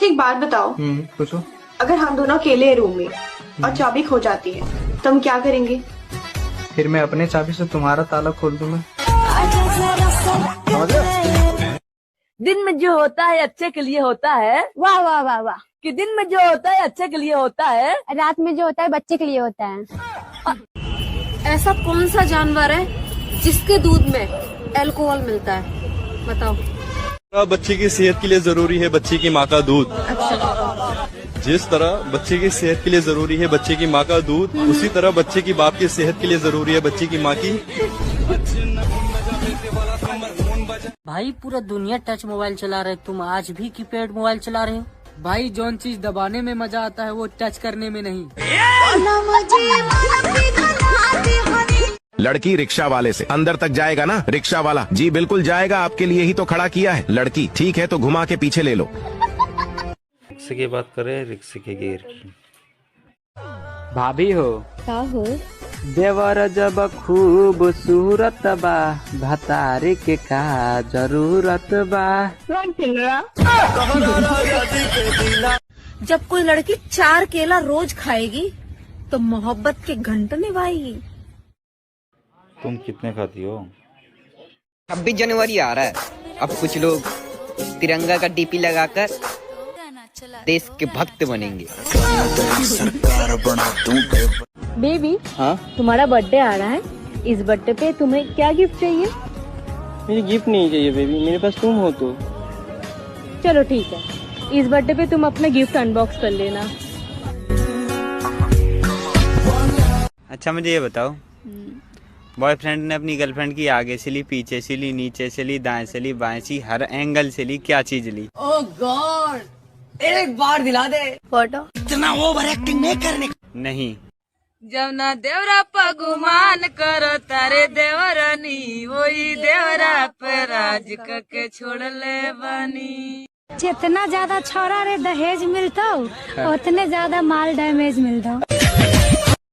अच्छा एक बात बताओ, पूछो। अगर हम दोनों अकेले हैं रूम में और चाबी खो जाती है तो हम क्या करेंगे? फिर मैं अपने चाबी से तुम्हारा ताला खोल दूंगा। दिन में जो होता है अच्छे के लिए होता है। वाह वाह वाह वाह। कि दिन में जो होता है अच्छे के लिए होता है, रात में जो होता है बच्चे के लिए होता है। ऐसा कौन सा जानवर है जिसके दूध में अल्कोहल मिलता है? बताओ। बच्चे की सेहत के लिए जरूरी है बच्चे की माँ का दूध। जिस तरह बच्चे की सेहत के लिए जरूरी है बच्चे की माँ का दूध, उसी तरह बच्चे की बाप की सेहत के लिए जरूरी है बच्चे की माँ की। भाई पूरा दुनिया टच मोबाइल चला रहे, तुम आज भी कीपैड मोबाइल चला रहे हो। भाई जौन चीज दबाने में मजा आता है वो टच करने में नहीं। लड़की रिक्शा वाले से अंदर तक जाएगा ना? रिक्शा वाला जी बिल्कुल जाएगा, आपके लिए ही तो खड़ा किया है। लड़की ठीक है तो घुमा के पीछे ले लो। रिक्शे की बात करें, रिक्शे के गियर की। भाभी हो क्या हो? देवर जब खूब सूरत बा, भतारे के का जरूरत बा। जब कोई लड़की 4 केला रोज खाएगी तो मोहब्बत के घंटे निभाएगी। तुम कितने खाती हो? 26 जनवरी आ रहा है, अब कुछ लोग तिरंगा का डीपी लगाकर देश के भक्त बनेंगे। बेबी, हाँ? तुम्हारा बर्थडे आ रहा है, इस बर्थडे पे तुम्हें क्या गिफ्ट चाहिए? मुझे गिफ्ट नहीं चाहिए बेबी, मेरे पास तुम हो तो। चलो ठीक है, इस बर्थडे पे तुम अपना गिफ्ट अनबॉक्स कर लेना। अच्छा मुझे ये बताओ, बॉयफ्रेंड ने अपनी गर्लफ्रेंड की आगे से ली, पीछे से ली, नीचे से ली, दाएं से ली, बाएं से ली, हर एंगल से ली, क्या चीज ली? ओह गॉड, एक बार दिला दे। फोटो। इतना ओवर एक्टिंग नहीं करने। नहीं। जब ना देवरा पगुमान करो तारे देवरानी, वही देवरा पे राज के छोड़ ले बनी। जितना ज्यादा छोरा रे दहेज मिलता उतने ज्यादा माल डैमेज मिलता।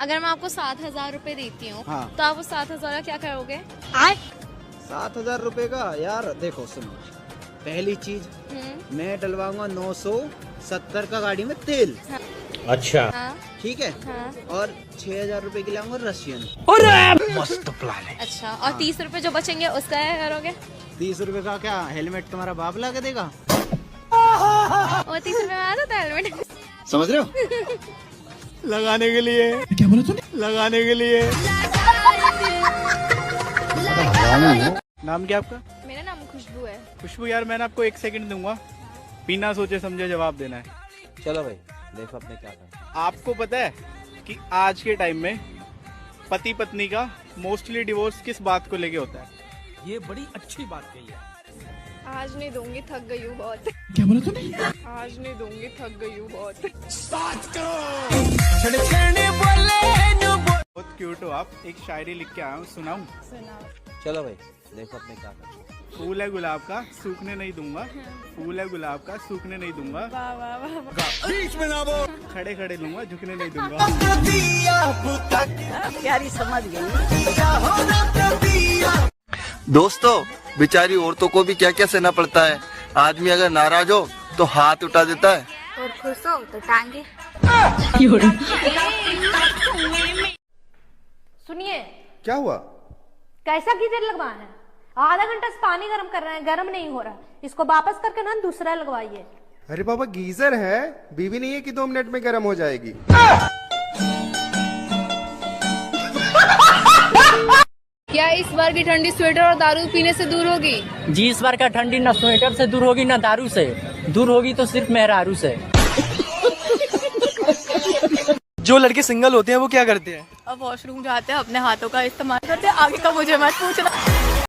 अगर मैं आपको 7,000 रूपए देती हूँ, हाँ। तो आप वो 7,000 का क्या करोगे? 7,000 रुपए का? यार देखो सुनो, पहली चीज मैं डलवाऊंगा 970 का गाड़ी में तेल। अच्छा। हाँ। ठीक है। हाँ। और 6,000 रुपए की लाऊंगा रशियन। मस्त प्लान है। अच्छा, और 30 रुपए जो बचेंगे उसका क्या करोगे? 30 रुपए का क्या हेलमेट तुम्हारा बाप ला के देगा? और 30 रुपए में आ जाता है हेलमेट। समझ रहे हो? लगाने के लिए। क्या बोला तूने? लगाने के लिए। नाम क्या आपका? मेरा नाम खुशबू है। खुशबू, यार मैंने आपको 1 सेकंड दूंगा, बिना सोचे समझे जवाब देना है। चलो भाई देखो अपने क्या करना। आपको पता है कि आज के टाइम में पति पत्नी का मोस्टली डिवोर्स किस बात को लेके होता है? ये बड़ी अच्छी बात कही है। आज नहीं दूंगी, थक गई हूँ बहुत। क्या बोला तूने? आज नहीं दूंगी, थक गई हूँ बहुत। बहुत क्यूट हो आप, एक शायरी लिख के आया हूँ, सुनाऊं? चलो भाई देखो अपने क्या करना। फूल है गुलाब का सूखने नहीं दूंगा, फूल है गुलाब का सूखने नहीं दूंगा, बीच में ना बोल, खड़े खड़े लूंगा झुकने नहीं दूंगा। प्यारी समझ गई। दोस्तों, बेचारी औरतों को भी क्या क्या सहना पड़ता है। आदमी अगर नाराज हो तो हाथ उठा देता है, और खुश हो तो टांगे। सुनिए, क्या हुआ? कैसा गीजर लगवाना है? आधा घंटा से पानी गर्म कर रहे हैं, गर्म नहीं हो रहा। इसको वापस करके ना दूसरा लगवाइए। अरे बाबा गीजर है, बीवी नहीं है कि 2 मिनट में गर्म हो जाएगी। क्या इस बार की ठंडी स्वेटर और दारू पीने से दूर होगी? जी, इस बार का ठंडी ना स्वेटर से दूर होगी ना दारू से, दूर होगी तो सिर्फ मेहरारू से। जो लड़के सिंगल होते हैं वो क्या करते हैं? अब वॉशरूम जाते हैं, अपने हाथों का इस्तेमाल करते हैं। आगे का मुझे मत पूछना।